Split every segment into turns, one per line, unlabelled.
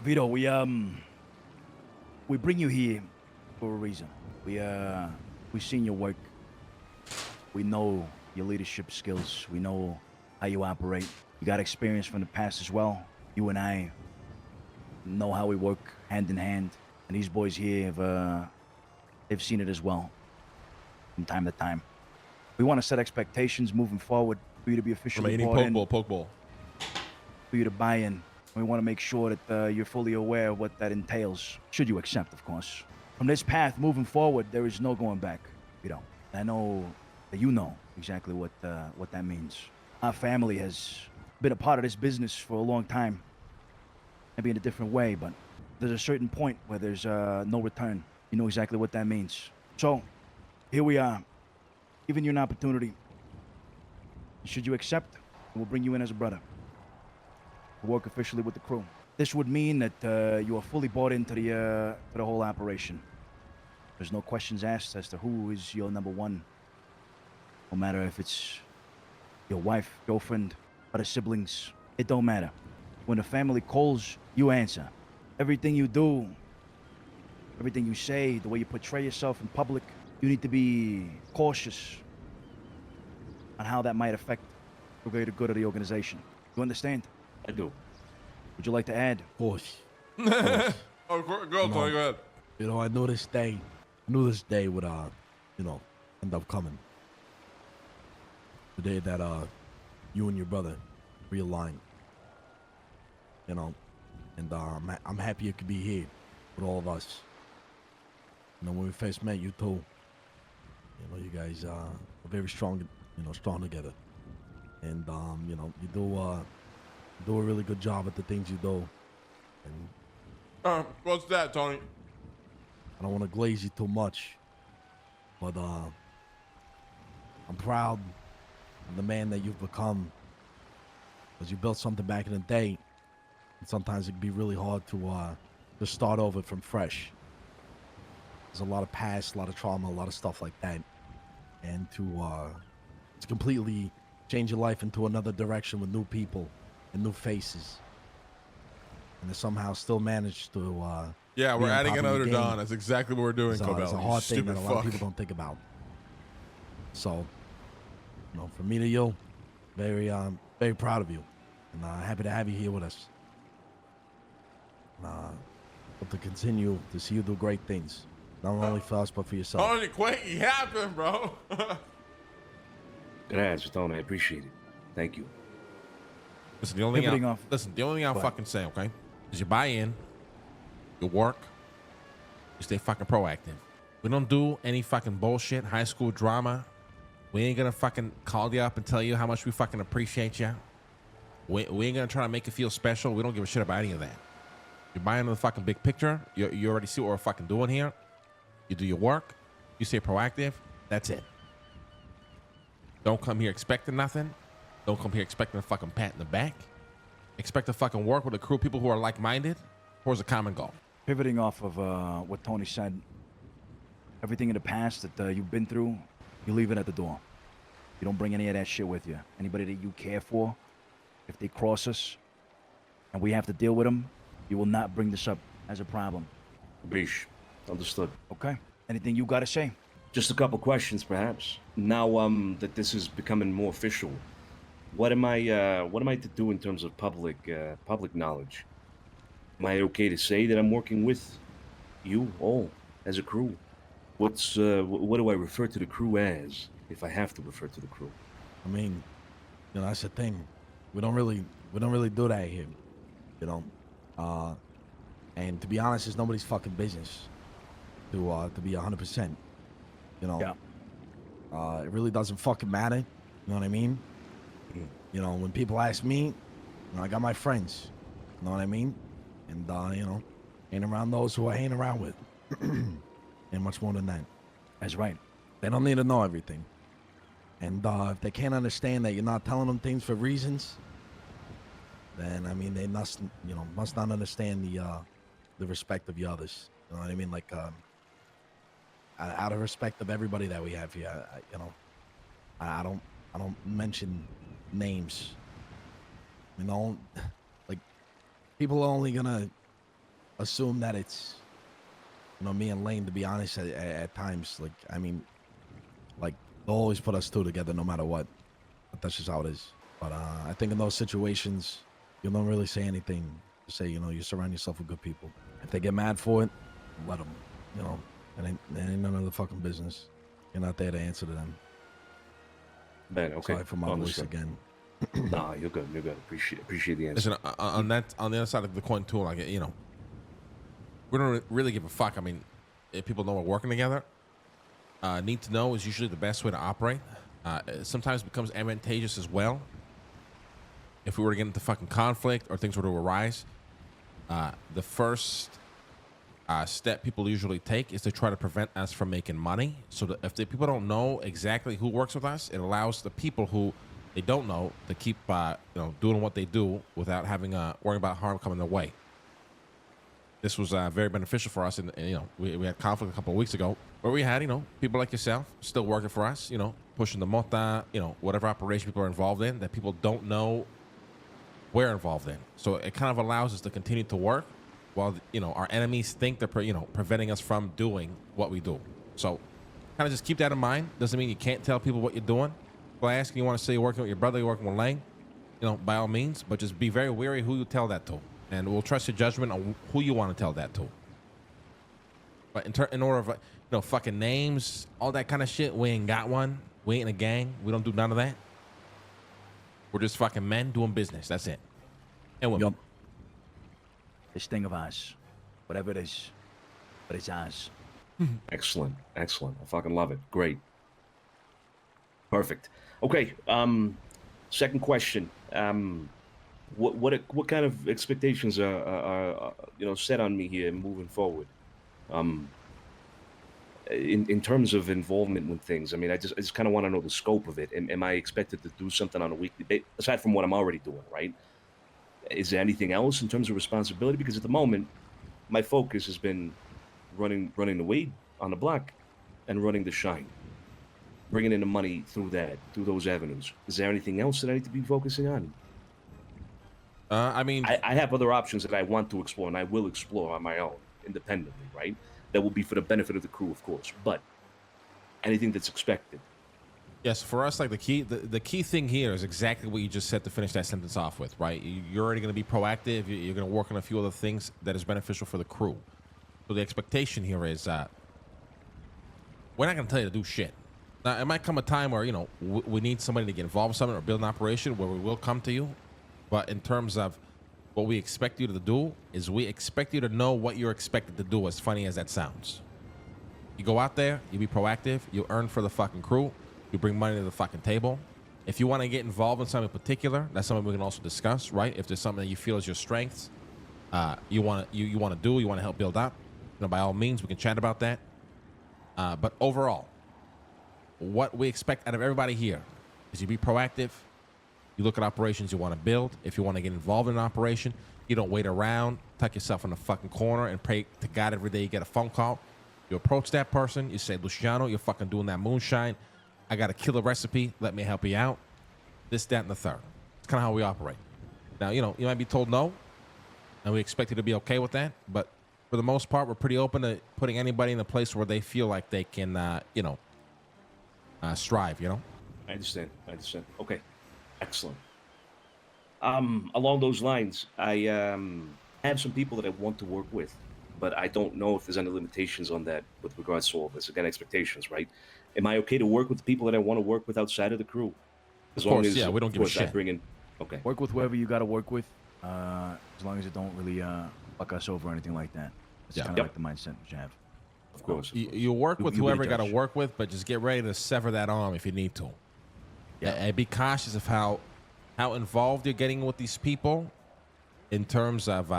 Vito, we bring you here for a reason. We've seen your work. We know your leadership skills. We know how you operate. You got experience from the past as well. You and I know how we work hand in hand, and these boys here they've seen it as well from time to time. We want to set expectations moving forward for you to be officially
Remaining poke ball.
for you to buy in. We want to make sure that you're fully aware of what that entails, should you accept, of course. From this path moving forward, there is no going back, you know. I know that you know exactly what that means. Our family has been a part of this business for a long time, maybe in a different way, but there's a certain point where there's no return. You know exactly what that means. So, here we are, giving you an opportunity. Should you accept, we'll bring you in as a brother. Work officially with the crew. This would mean that you are fully bought into the whole operation. There's no questions asked as to who is your number one. No matter if it's your wife, girlfriend, other siblings, it don't matter. When the family calls, you answer. Everything you do, everything you say, the way you portray yourself in public, you need to be cautious on how that might affect the greater good of the organization. You understand?
I do.
Would you like to add?
Of course.
Oh, go ahead.
You know, I knew this day would, end up coming. The day that, you and your brother realigned. You know, and, I'm happy you could be here with all of us. You know, when we first met, you told, you guys, are very strong, strong together. And, you do a really good job at the things you do. And
What's that, Tony?
I don't want to glaze you too much, but I'm proud of the man that you've become, because you built something back in the day, and sometimes it can be really hard to start over from fresh. There's a lot of past, a lot of trauma, a lot of stuff like that, and to completely change your life into another direction with new people and new faces, and to somehow still manage to
Yeah, we're
be on
adding
top of your
another
game.
Don. That's exactly what we're doing,
It's a
Cobell.
hard thing
Stupid
that a lot of
fuck.
people don't think about. So, from me to you, very proud of you, and happy to have you here with us. Hope to continue to see you do great things, not only for us but for yourself.
Tony, quit yapping, bro.
Good answer, Tony. I appreciate it. Thank you.
Listen, the only
Pivoting
thing
off.
I'll fucking say, okay, is you buy in, you work, you stay fucking proactive. We don't do any fucking bullshit, high school drama. We ain't gonna fucking call you up and tell you how much we fucking appreciate you. We ain't gonna try to make you feel special. We don't give a shit about any of that. You're buying the fucking big picture. You already see what we're fucking doing here. You do your work. You stay proactive. That's it. Don't come here expecting nothing. Don't come here expecting a fucking pat in the back. Expect to fucking work with a crew of people who are like-minded towards a common goal.
Pivoting off of what Tony said, everything in the past that you've been through, you leave it at the door. You don't bring any of that shit with you. Anybody that you care for, if they cross us and we have to deal with them, you will not bring this up as a problem.
Bish. Understood.
Okay? Anything you got to say?
Just a couple questions, perhaps. Now that this is becoming more official, what am I to do in terms of public knowledge? Am I okay to say that I'm working with you all as a crew? What do I refer to the crew as, if I have to refer to the crew?
I mean, that's the thing. We don't really do that here, And to be honest, it's nobody's fucking business to be 100%.
Yeah.
It really doesn't fucking matter. You know what I mean? When people ask me, I got my friends. You know what I mean? And hang around those who I hang around with. And much more than that.
That's right.
They don't need to know everything. And if they can't understand that you're not telling them things for reasons, then they must not understand the respect of the others. You know what I mean? Like out of respect of everybody that we have here, I don't mention names. Like people are only gonna assume that it's, me and Lane, to be honest, at times, like, I mean, like, they'll always put us two together no matter what. But that's just how it is. But I think in those situations, you don't really say anything. Just say, you surround yourself with good people. If they get mad for it, let them. It ain't none of the fucking business. You're not there to answer to them.
Man, okay.
Sorry for my voice again.
Nah, you're good. You're good. Appreciate the answer.
Listen, on the other side of the coin too, like, we don't really give a fuck. I mean, if people know we're working together, need to know is usually the best way to operate. It sometimes becomes advantageous as well. If we were to get into fucking conflict or things were to arise, the first step people usually take is to try to prevent us from making money. So that if the people don't know exactly who works with us, it allows the people who they don't know to keep doing what they do without having worrying about harm coming their way. This was very beneficial for us, and we had conflict a couple of weeks ago where we had people like yourself still working for us, pushing the mota, whatever operation people are involved in that people don't know we're involved in. So it kind of allows us to continue to work while our enemies think they're preventing us from doing what we do. So kind of just keep that in mind. Doesn't mean you can't tell people what you're doing. If I ask you want to say you're working with your brother, you're working with Lang, by all means, but just be very wary who you tell that to. And we'll trust your judgment on who you want to tell that to. But in order of, fucking names, all that kind of shit, we ain't got one. We ain't in a gang. We don't do none of that. We're just fucking men doing business. That's it. And women.
Yup.
This thing of ours, whatever it is, but it's ours.
Excellent. I fucking love it. Great. Perfect. Okay. Second question. What kind of expectations are set on me here moving forward? In terms of involvement with things, I mean, I just kind of want to know the scope of it. Am I expected to do something on a weekly basis aside from what I'm already doing, right? Is there anything else in terms of responsibility? Because at the moment, my focus has been running the weed on the block and running the shine, bringing in the money through those avenues. Is there anything else that I need to be focusing on?
I mean,
I have other options that I want to explore, and I will explore on my own, independently, right? That will be for the benefit of the crew, of course. But anything that's expected.
yes, for us, like the key thing here is exactly what you just said to finish that sentence off with, right? You're already going to be proactive. You're going to work on a few other things that is beneficial for the crew. So the expectation here is we're not going to tell you to do shit. Now, it might come a time where, we need somebody to get involved in something or build an operation where we will come to you. But in terms of what we expect you to do is we expect you to know what you're expected to do, as funny as that sounds. You go out there, you be proactive, you earn for the fucking crew, you bring money to the fucking table. If you want to get involved in something in particular, that's something we can also discuss, right? If there's something that you feel is your strengths, you want to help build up, by all means, we can chat about that. But overall, what we expect out of everybody here is you be proactive. You look at operations you want to build. If you want to get involved in an operation, you don't wait around, tuck yourself in the fucking corner and pray to God every day you get a phone call. You approach that person. You say, Luciano, you're fucking doing that moonshine. I got a killer recipe. Let me help you out. This, that, and the third. It's kind of how we operate. Now, you might be told no, and we expect you to be okay with that. But for the most part, we're pretty open to putting anybody in a place where they feel like they can, strive,
I understand. Okay. Excellent. Along those lines, I have some people that I want to work with, but I don't know if there's any limitations on that with regards to all this. Again, expectations, right? Am I okay to work with the people that I want to work with outside of the crew?
Of course, yeah, we don't give a shit.
I bring in, okay.
Work with whoever you got to work with, as long as it don't really fuck us over or anything like that. It's
Yeah.
kind of
Yep.
like the mindset you have.
Of course.
You work with
You be the
whoever you got to
judge.
work with, but just get ready to sever that arm if you need to.
Yeah.
And be cautious of how involved you're getting with these people in terms of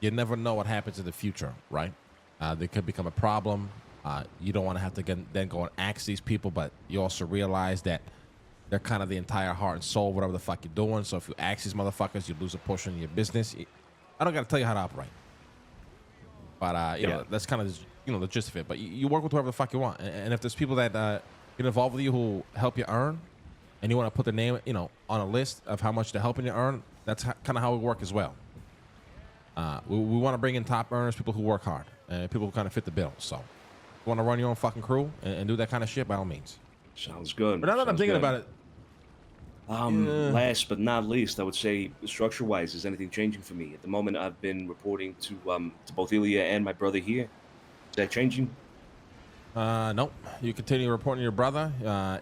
you never know what happens in the future, right? They could become a problem. You don't want to have to then go and ask these people, but you also realize that they're kind of the entire heart and soul, whatever the fuck you're doing. So if you ask these motherfuckers, you lose a portion of your business. I don't got to tell you how to operate. But, that's kind of, the gist of it. But you work with whoever the fuck you want. And if there's people that get involved with you who help you earn, and you want to put their name, on a list of how much they're helping you earn, that's kind of how we work as well. We want to bring in top earners, people who work hard, and people who kind of fit the bill. So, you want to run your own fucking crew and do that kind of shit, by all means.
Sounds good.
But now that I'm
Sounds
thinking
good.
about it,
Last but not least, I would say structure-wise, is anything changing for me? At the moment, I've been reporting to both Ilya and my brother here. Is that changing?
nope. You continue reporting to your brother,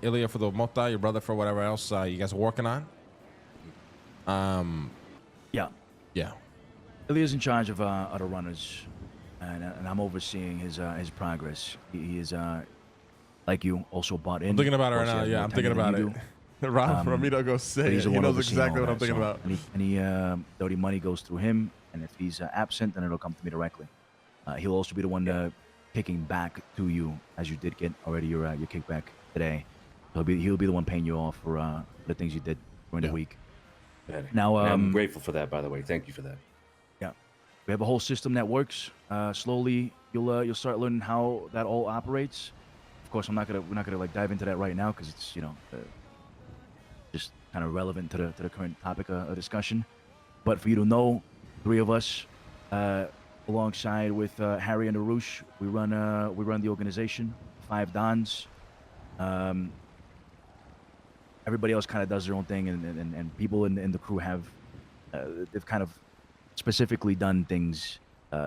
Ilya for the mota, your brother for whatever else you guys are working on.
Yeah.
Yeah.
Ilya's in charge of the runners, and I'm overseeing his progress. He is like you, also bought in.
I'm thinking about it right
Of course,
now.
he has
Yeah,
more
I'm thinking
tenure
about
than
it.
you do.
Ramito goes
But
say
he's
it.
the
He
one
knows
overseeing
exactly
all
what I'm
that,
thinking
so
about.
Any dirty money goes through him, and if he's absent, then it'll come to me directly. He'll also be the one kicking back to you, as you did get already your kickback today. He'll be the one paying you off for the things you did during the week.
Better.
Now,
And I'm grateful for that, by the way. Thank you for that.
Yeah, we have a whole system that works. Slowly, you'll start learning how that all operates. Of course, we're not gonna like dive into that right now because it's just kind of relevant to the current topic of discussion. But for you to know, three of us, alongside with Harry and Arush, we run the organization. 5 Dons. Everybody else kind of does their own thing, and people in the crew have they've kind of specifically done things,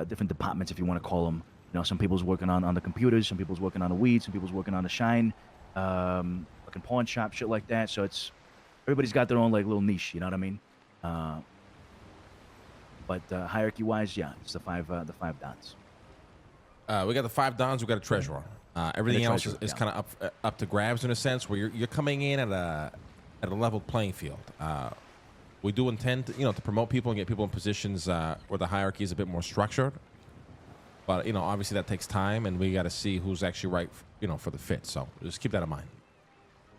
different departments, if you want to call them. Some people's working on the computers, some people's working on the weed, some people's working on the shine, fucking pawn shop, shit like that. So everybody's got their own like little niche, you know what I mean? But hierarchy-wise, yeah, it's the five Dons.
We got the 5 Dons. We got a treasurer. Everything else
treasurer,
is
yeah.
kind of up to grabs in a sense, where you're coming in at a level playing field. We do intend to promote people and get people in positions where the hierarchy is a bit more structured. But obviously that takes time, and we got to see who's actually right, for the fit. So just keep that in mind.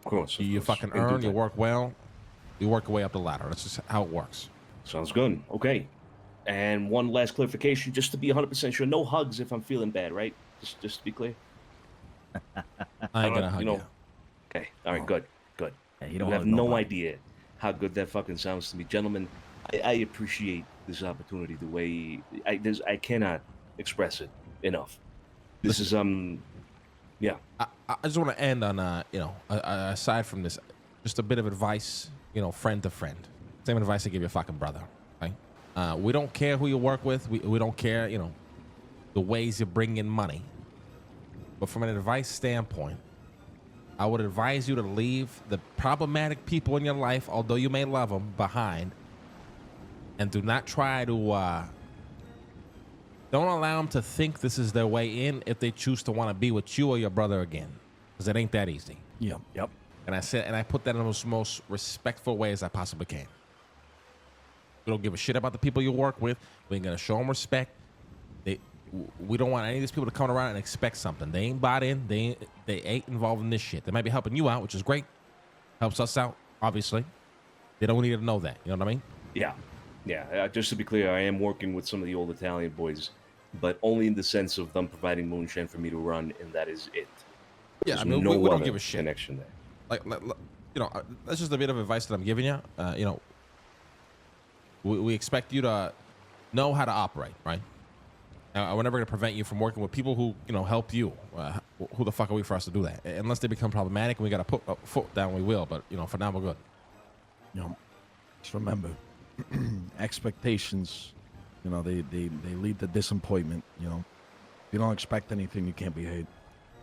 Of course.
You fucking earn, you work well, you work your way up the ladder. That's just how it works.
Sounds good. Okay. And one last clarification, just to be 100% sure, no hugs if I'm feeling bad, right? Just to be clear.
I ain't gonna hug you.
Okay. All right. Good. Good.
Yeah,
You
don't
have
hug
no
nobody.
idea how good that fucking sounds to me, gentlemen. I appreciate this opportunity the way I cannot express it enough. This is yeah.
I just want to end on aside from this, just a bit of advice, friend to friend. Same advice I give your fucking brother. Right? We don't care who you work with. We don't care, the ways you bring in money. But from an advice standpoint, I would advise you to leave the problematic people in your life, although you may love them, behind. And do not try to, don't allow them to think this is their way in if they choose to want to be with you or your brother again. Because it ain't that easy.
Yeah.
Yep.
And I put that in the most respectful way as I possibly can. We don't give a shit about the people you work with. We ain't gonna show them respect. We don't want any of these people to come around and expect something. They ain't bought in. They ain't involved in this shit. They might be helping you out, which is great. Helps us out, obviously. They don't need to know that. You know what I mean?
Yeah. Yeah. Just to be clear, I am working with some of the old Italian boys, but only in the sense of them providing moonshine for me to run, and that is it.
Yeah,
There's
I mean,
no
we don't
other
give a shit.
connection there.
That's just a bit of advice that I'm giving you. We expect you to know how to operate, right? We're never going to prevent you from working with people who, help you. Who the fuck are we for us to do that? Unless they become problematic and we got to put a foot down, we will. But, for now, we're good.
Just remember, expectations, they lead to disappointment. If you don't expect anything, you can't be hate.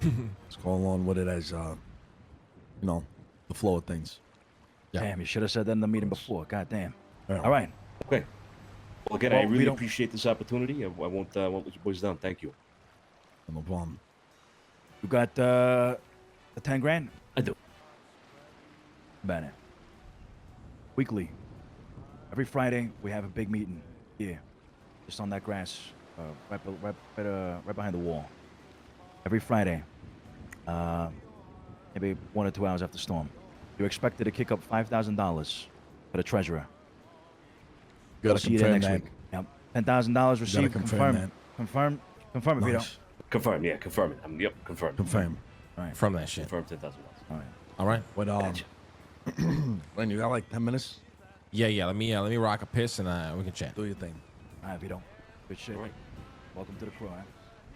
Let's go along with it as, the flow of things.
Yeah.
Damn, you should have said that in the meeting before. God damn.
Yeah.
All right.
Okay. Well, again, I
Well,
really
Vito.
appreciate this opportunity. I won't let you boys down. Thank you.
No problem.
You got the 10 grand?
I do.
About it. Weekly. Every Friday, we have a big meeting here, just on that grass, right behind the wall. Every Friday, maybe 1 or 2 hours after storm. You're expected to kick up $5,000 for the treasurer.
You
We'll
gotta
see you there
confirm
next
that.
week. Yep. $10,000 received.
confirm that.
Confirm it, Vito.
Nice.
Confirm. Yeah, confirm it. Yep, confirm.
Confirm.
All right.
From that shit.
Confirm $10,000.
All right.
All right?
But
Gotcha.
Len, you got like 10 minutes?
Yeah. Let me rock a piss and we can chat.
Do your thing.
All right, Vito. Good shit.
All right.
Welcome to the crew, all right?